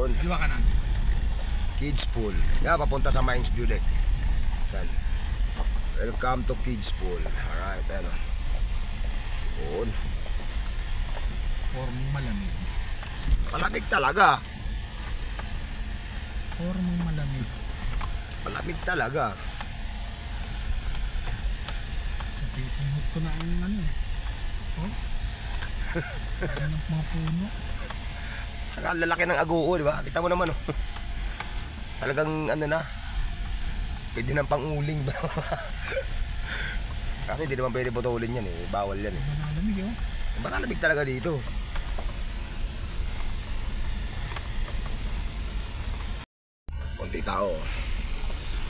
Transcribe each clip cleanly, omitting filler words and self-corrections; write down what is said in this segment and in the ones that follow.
Yun. Kaliwa kanan. Kids Pool. Yan, papunta sa Mines View Deck. Yan. Welcome to Kids Pool. Alright, ano. Yun. Formong malamig. Malamig talaga. Formong malamig. Malamig talaga. Nasisinghot ko na ang ano. Oh. Ano ng mga puno. Saka lalaki ng aguo, di ba? Kita mo naman, oh. Talagang ano na. Pwede ng panguling ba? Kasi hindi naman pwede putulin yan eh. Bawal yan eh. Malamig oh. Malamig talaga dito. Konti tao.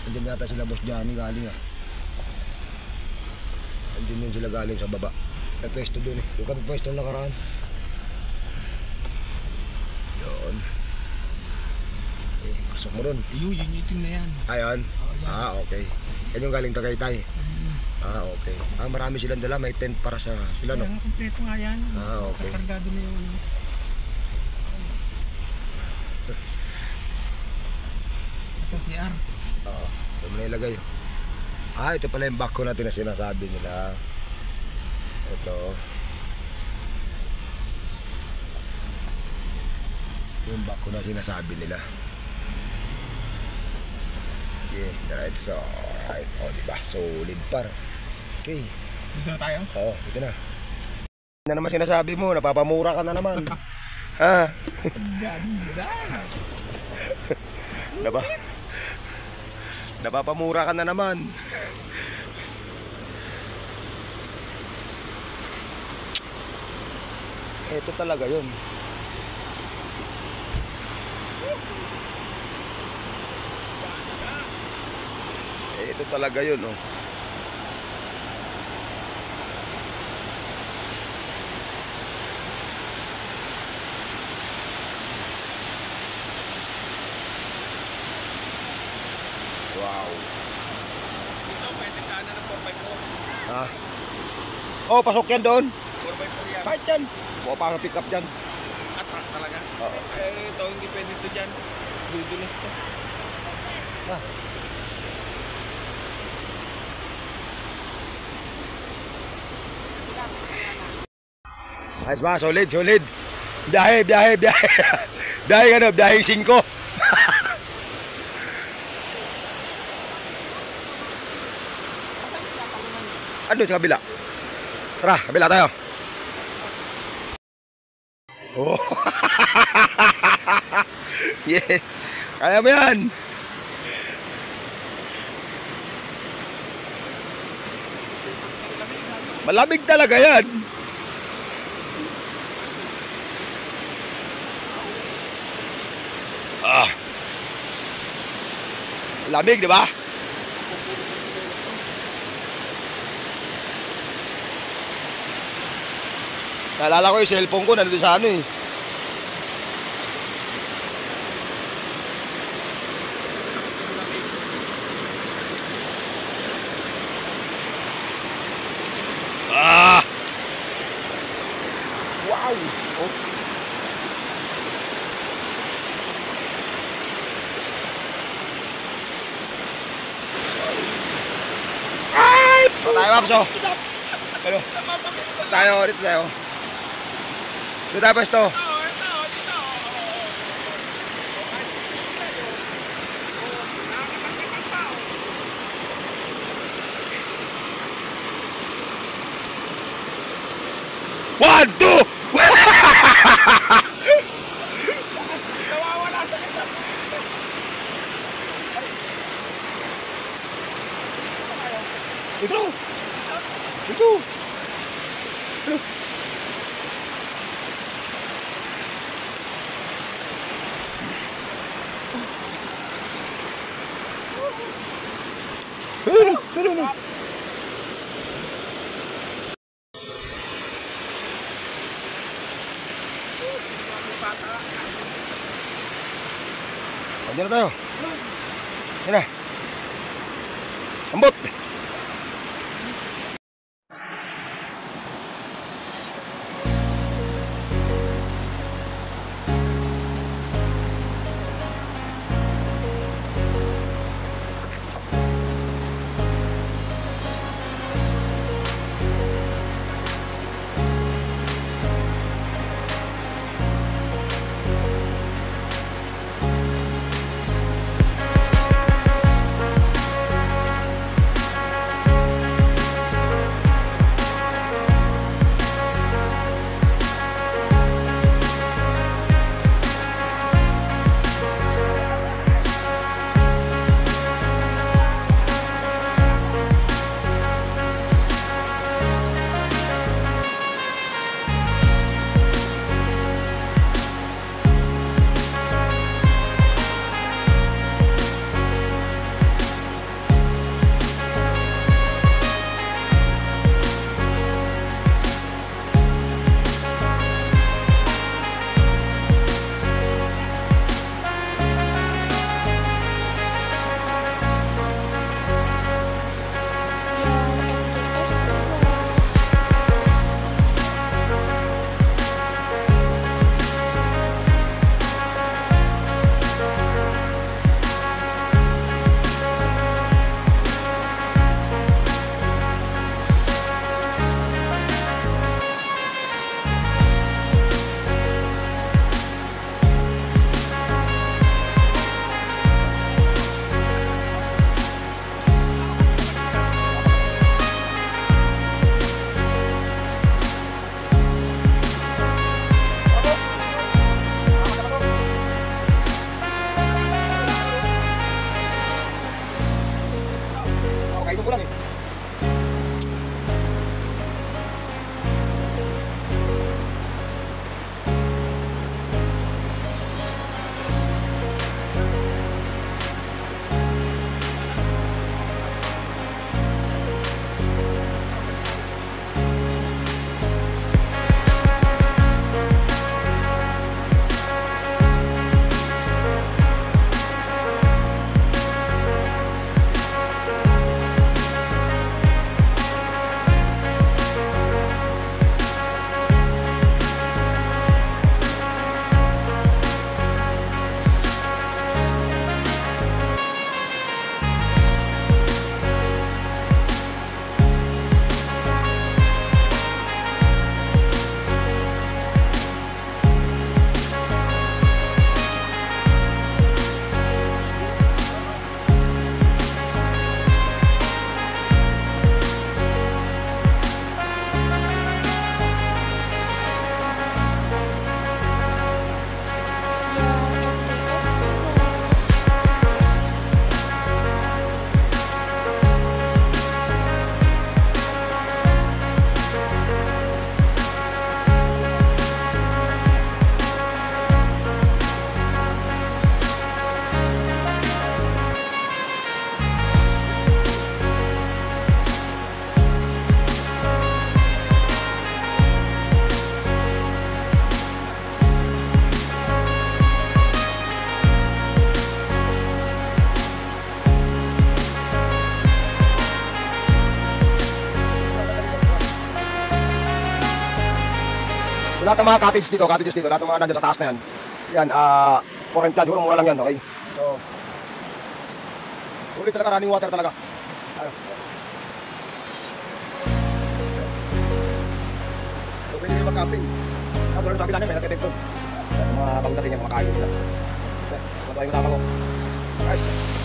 Andiyan yata sila Boss Johnny galing ah. Andiyan yun sila galing sa baba. May pwesto doon eh. Yung kami pwesto nakaraan. Yun. Eh, pasok mo ron. Yung itim na yan. Ayan? Ah, okay. Yan yung galing Tagaytay. Ah, okay. Ah, marami silang dala. May tent para sa sila, no? Kaya kompleto nga yan. Ah, okay. Kakargado na yung ano. Ito si R. Oo. Ito mo na ilagay. Ah, ito pala yung backhoe natin na sinasabi nila. Ito. Yung backhoe na sinasabi nila. Okay, right. So, alright. O, diba? Solid par. Okay. Dito na tayo? Oo, dito na. Na naman sinasabi mo, napapamura ka na naman. Ha? Ganda. Napa? Napapamura ka na naman. Ito talaga yun. Ito talaga yun, oh. Wow. Dito, pwede ka na ng 4x4. Ha? Oh, pasok yan doon. 4x4 yan. Kahit yan. Mukha pa ang pick up dyan. At truck talaga. Oo. Eh, ito, hindi pwede ito dyan. Dudulas to. Ah. Ayos ba? Solid, solid. Biyahe, biyahe, biyahe. Biyahe ano, biyahe 5. Ano sa kabila? Tara, kabila tayo. Oh. Yeah. Kaya mo yan. Malamig talaga yan. Ah. Lamig, di ba? Naalala ko yung cellphone ko nandito sa ano eh. Ah! Wow! Oh. Ay! Tayo, Mapso! Ano? Tayo, dito tayo. Dito tayo, pwesto. One, two! Nawawala sa isa. Ito! Ito! Ano? Andiyan na tayo. Yan na. Ambot! lahat ng mga cottages dito, lahat ng mga nandiyan sa taas na yan, yan, for rent yan, siguro mura lang yan, okay? So, ulit talaga, running water talaga. So, pwede kayo mag-camping. Doon sa kabila namin, may nagtitig doon. Yung mga pagdating yan, kumakain nila. Okay, matuwa yung kasama ko. Alright.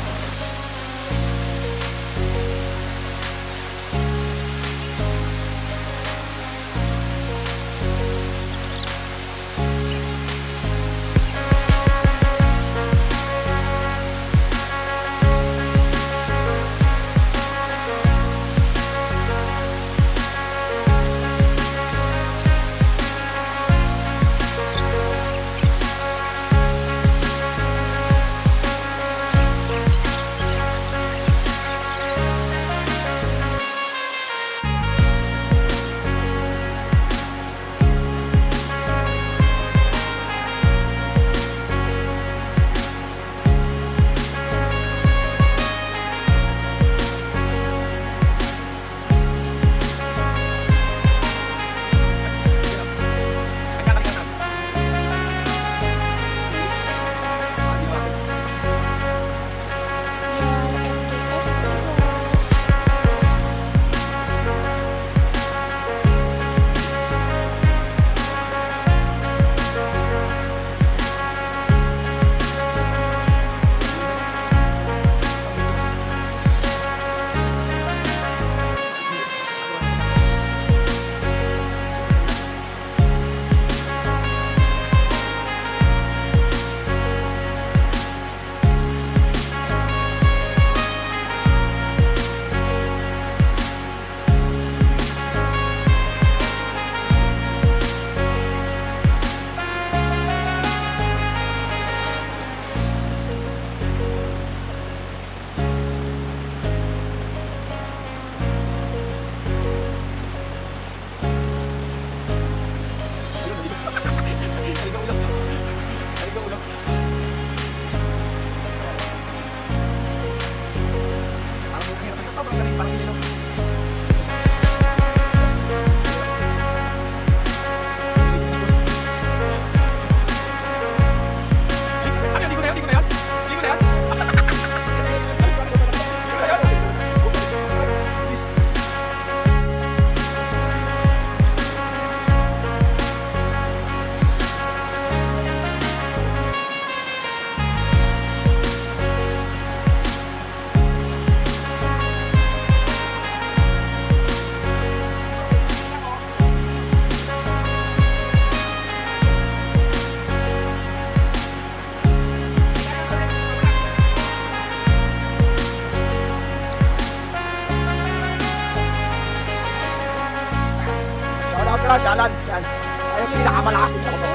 Si Alan, yan. Ay, yung pinakamalakas din sa koto.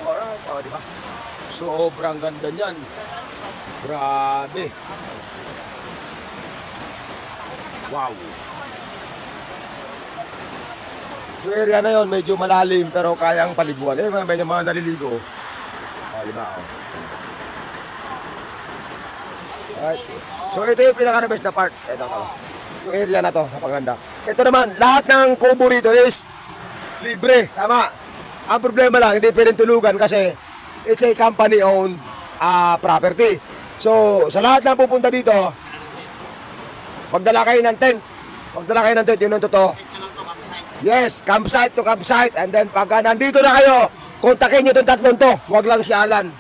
Alright, oh, diba? Sobrang ganda niyan. Grabe. Wow. So area na yon medyo malalim pero kayang paliguan. Eh, may mga naliligo. Oh, diba? Oh. Alright. So ito yung pinaka-best na part. Ito. Yung area na to, napaganda. Ito naman, lahat ng kubo rito is libre. Tama. Ang problema lang, hindi pwedeng tulugan kasi it's a company-owned property. So, sa lahat na pupunta dito, magdala kayo ng tent. Yun ang totoo. Yes, campsite to campsite. And then, pagka nandito na kayo, kontakin nyo itong tatlong to. Huwag lang si Alan.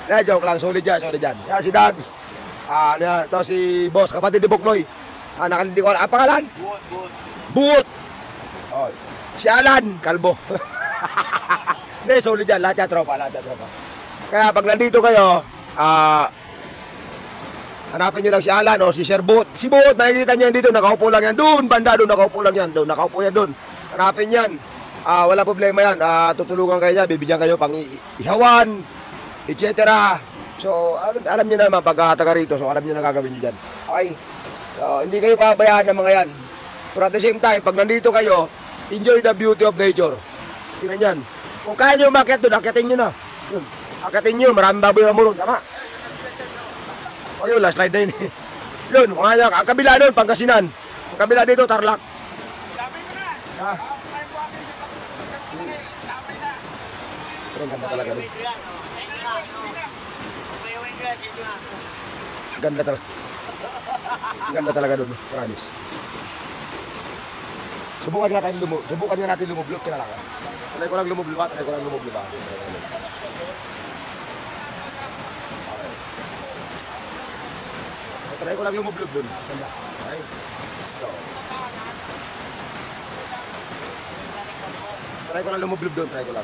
Joke lang, solid yan. Yan si Dags. Ito si Boss, kapatid ni Buknoy. Hindi ko alam. Ang pangalan? Buot. Oh, si Alan, kalbo. Hindi, solid yan. Lahat yan, tropa. Kaya pag nandito kayo, hanapin nyo lang si Alan o si Sir Buot. Si Buot, nakikita nyo yan dito. Nakaupo lang yan. Doon, banda doon. Nakaupo lang yan. Doon, nakaupo yan doon. Hanapin yan. Wala problema yan. Tutulungan kayo niya. Bibigyan kayo pang ihawan, etc. So, alam nyo naman pag taga rito. So, alam nyo na gagawin nyo dyan. Okay? So, hindi kayo pabayaan ng mga yan. Pero at the same time, pag nandito kayo, enjoy the beauty of nature. Tingnan yan. Kung kaya nyo umakyat doon, akyatin nyo na. Yun. Akyatin nyo. Maraming baboy na murong. Tama? O yun, last slide na yun. Yun, ang kabila doon, Pangasinan. Ang kabila dito, Tarlac. Ha? Pero ganda talaga doon. Ganda talaga doon, promise. Subukan nga natin lumublok, kaya lang. Try ko lang lumublo ba? Try ko lang lumublog dun. Okay? Let's go. Try ko lang lumublog dun. Try ko lang.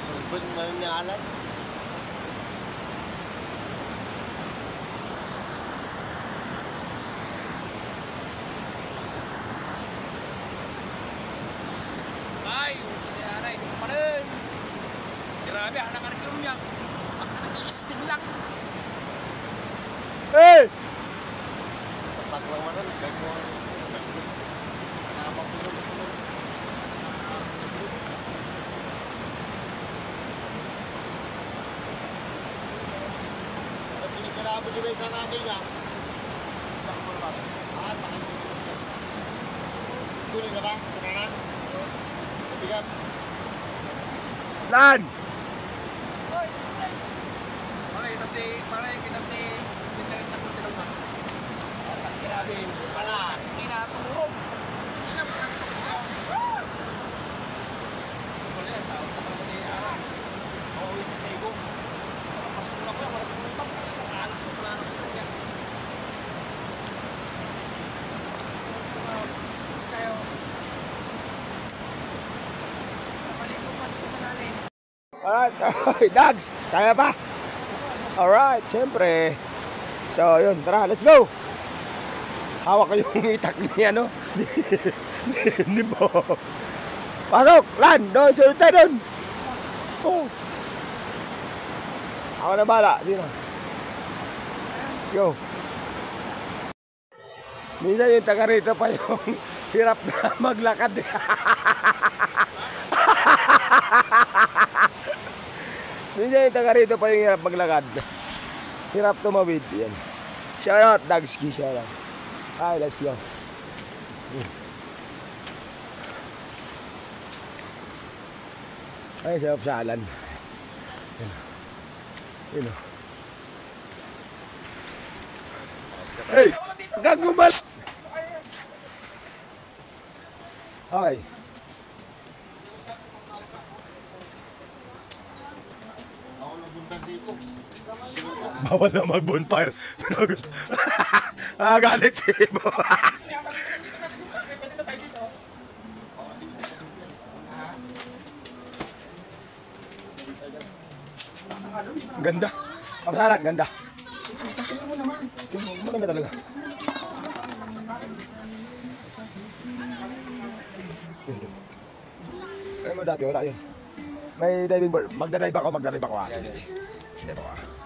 Sulbon mo yung Alan. Ay, nanay, ito pa rin. Grabe, anak-anak yung niya. Nag-iisting lang. Hey! Tatak lang man nun. Kahit mo. Nakapang puso-puso. At pinikilabo di ba isa natin nga? Bakit mo naman? Bakit mo naman? Tuloy ka ba? Kananan? Bigat. Lan! Okay, nanti, pare, kinanti. Sintarin na ko silang man. Grabe, pala. Kinatulog. Wala, tawag na talaga ni Ara. Mauwi sa Tego. Pasok na ko, wala ko ng top. Alas ko pala ng kanya. Tayo. Kapaligo pa sa malalim. Alright, Dags, kaya pa? Alright, siyempre. So, yun, tara, let's go! Hawak ko yung itak ni, ni Bo. Pasok, Lan, doon, sunod tayo doon. Oh. Ako na bala, sino? Let's go. Minsan yung taga rito pa yung hirap na maglakad. Minsan yung taga rito pa yung hirap maglakad. Hirap tumawid. Yan. Shout out, Dagski. Shout out. Ay, let's go. Ay, sarap sa Alan. Yun o. Hey, hanggang gumal. Okay. Ako lang bundan dito. Bawal na mag-bonfire. Galit si Ibo. Ganda. Kapasaran, ganda. Maganda talaga. Eh, mo dati, wala yun. May diving board. Magdadive ako. Sige. Dive ako.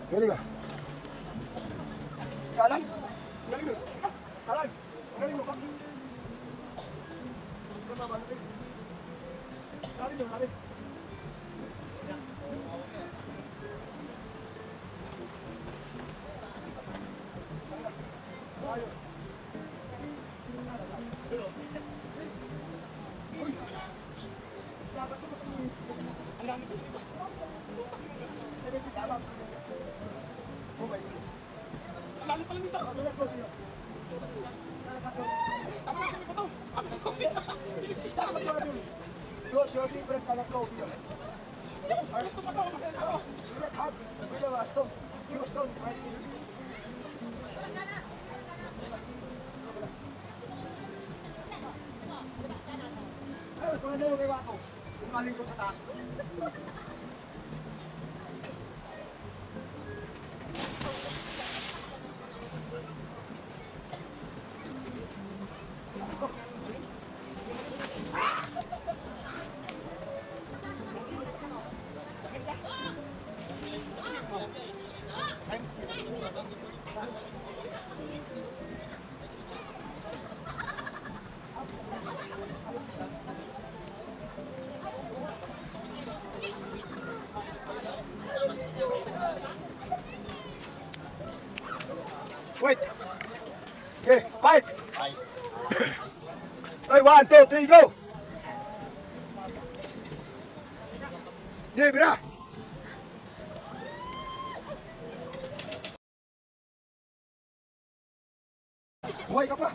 Galing ah. Kalan. Galing mo. Kalan. Galing mo. Galing. Wait. Okay, fight. Ay. Hey, 1, 2, 3, go. Hindi, bira. Buhay ka pa.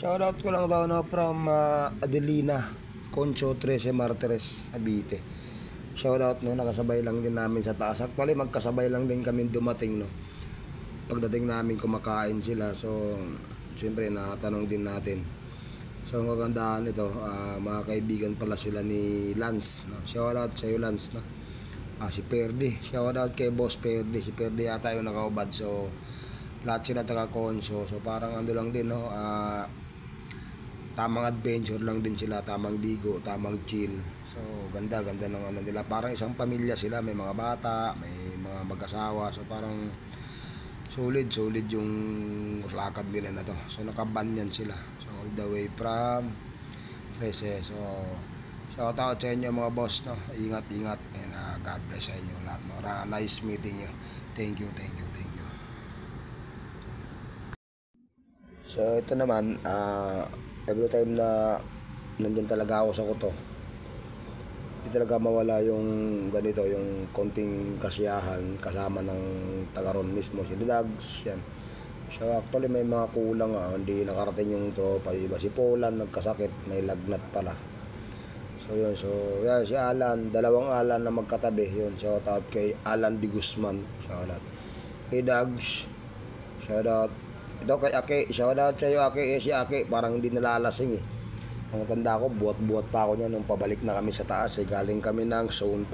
Shoutout ko lang daw no from Adelina Concho 13 Martires, Cavite. Shoutout no, nakasabay lang din namin sa taas. Actually magkasabay lang din kami dumating no. Pagdating namin kumakain sila. So siyempre nakatanong din natin. So ang kagandahan nito, mga kaibigan pala sila ni Lance no. Shoutout sa iyo Lance no. Si Perdi, shoutout kay Boss Perdi. Si Perdi yata yung nakaubad. So lahat sila taga Concho. So parang ano lang din no, tamang adventure lang din sila, tamang ligo, tamang chill. So ganda ng ano nila, parang isang pamilya sila, may mga bata, may mga mag-asawa. So parang solid yung lakad nila na to. So nakabanyan sila, so all the way from 13. So shout out sa inyo mga boss no, ingat and God bless sa inyo lahat no. Nice meeting you, thank you. So ito naman, every time na nandiyan talaga ako sa kuto, hindi talaga mawala yung ganito, yung konting kasiyahan kasama ng tagaron mismo, si Dags yan. So actually may mga kulang, hindi nakarating yung tropa, iba si Polan nagkasakit, may lagnat pala. So yun, yan si Alan, dalawang Alan na magkatabi yun. Shout out kay Alan Di Guzman, shout out kay Dags, shout out ito kay Ake, shoutout sa iyo Ake. Si Ake parang hindi nalalasing eh. Ang tanda ko, buhat pa ako niya nung pabalik na kami sa taas eh. Galing kami ng Zone 5.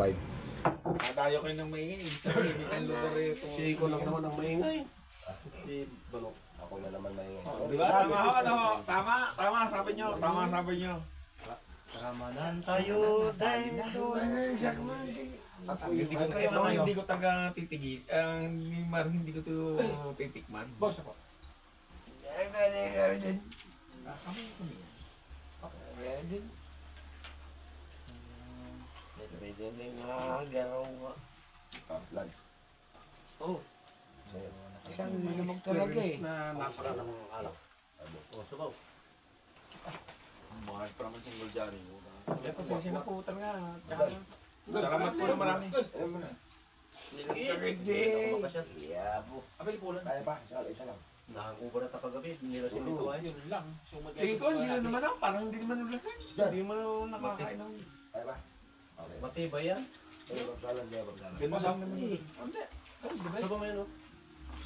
Tayo kayo ng maingay. Sabihin ng lugar ito. Si Iko lang naman ang maingay. Si Balok. Ako na naman maingay. Diba? Tama, sabi nyo. Kamanan tayo dahil Hindi ko taga titigil. Hindi ko to titikman. Boss ako. Isang minumog talaga eh. Mahal pa naman single jari mo. Kaya pasensya na po nga. Salamat po na marami. Abel Polan. Kaya pa, isa lang. Nakakuha na kagabi, nila si Mito ay. Yun lang. Tingin ko, hindi na naman ako. Parang hindi naman ulasing. Hindi naman ako nakakain ng... Kaya pa. Matibay yan. Bagdalan. Ganda lang naman. Hindi. Sa ba ngayon o?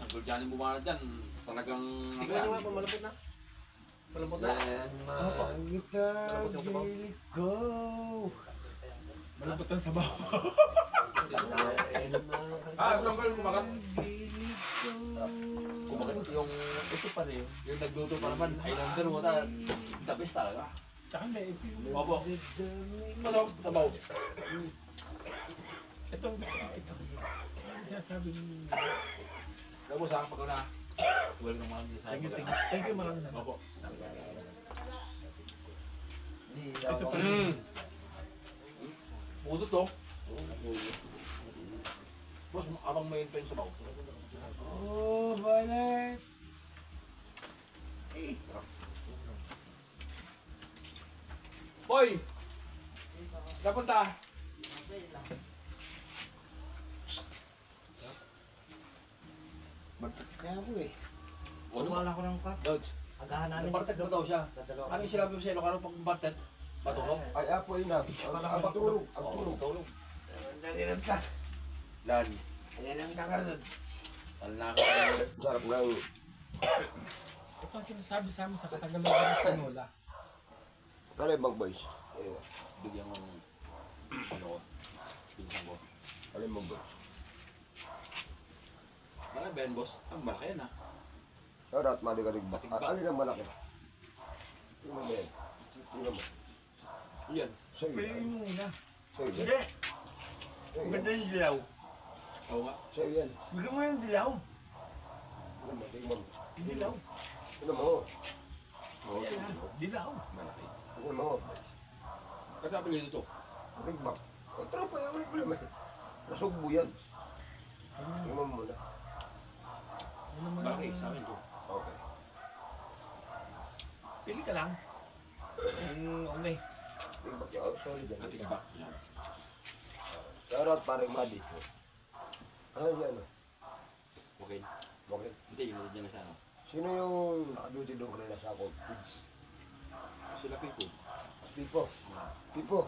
Single jari mo ba dyan? Talagang... Tingnan nyo nga kung malapot na. Malapot na. Malapot ang sabaw. Single kumagat. Kumagat yung... Ito pa rin. Yung nagluto pa naman. Highlander mo na. The best talaga. Tsaka hindi. Opo. Masok, sabaw. Ito. Sinasabi ni... Tapos ha, pag na. Welcome mga sa Thank you maraming salamat. Opo. Ito pa Puto to. Boss, abang may pen sa baw. Oh, balat. Hoy! Napunta. Kaya ako eh. Ano ba? Wala ko ng cup. Dogs. Agahan namin. Napartet na daw siya. Ano yung sinabi mo sa Ilocano pag partet? Patulog? Ay, apo yun na. Ang tulog. Tulog. Nalilang ka. Lan. Nalilang ka karoon. Talnaka. Sarap ng... Ito ang sinasabi sa amin sa Katagalogan ng Pinola. Kalibang boys. Bigyan mo ng... Ano ko? Pinsan ko. Kalibang boys. Malaki ba yan, boss? Ang malaki yan, ha? Shoutout, maligalig ba? Batik ba? Alin ang malaki? Tingnan mo yan. Tingnan mo. Yan. Sa'yo. Pwede mo muna. Sa'yo. Hindi. Maganda yung dilaw. Oo nga. Sa'yo yan. Bigyan mo yung dilaw. Ano mo, tingnan mo. Dilaw. Tingnan mo. Oo. Dilaw. Malaki. Tingnan mo. Kaya pala ito. Big Mac. O, tropa yan. Wala problema. Nasugbo yan. Tingnan mo muna. Malaki sa akin to. Okay. Pili ka lang. Yung ungay. Big Mac yan. Oh, sorry dyan. Ating back. Yan. Shoutout paring Madi. Ano yan? Okay. Okay. Hindi, yung dyan na sa ano. Sino yung nakaduty doon kanina sa ako? Kids. Sila Pipo. Pipo. Pipo.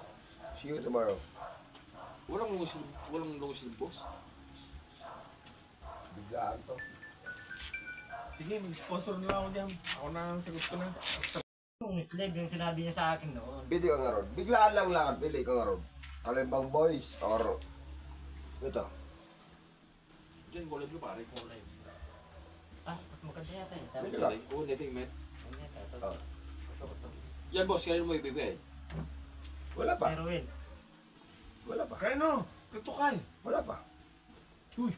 See you tomorrow. Walang lungos boss. Biglaan to. Sige, mag-sponsor nila ako dyan. Ako na ang sagot ko na. Yung slave yung sinabi niya sa akin noon. Pili ka nga ron. Biglaan lang lakad. Pili ka nga ron. Kalimbang boys. Or ito. Diyan, kulay blue pare. Kulay. Ah, mas maganda yata yun. Sabi Pili ko. ka. Oo, dito yung met. Ano yata, ito. Ah. Yan boss, kailan mo ibibigay? Wala pa. Pero Will, Wala pa. Kaya no, tutukay. Wala pa. Uy.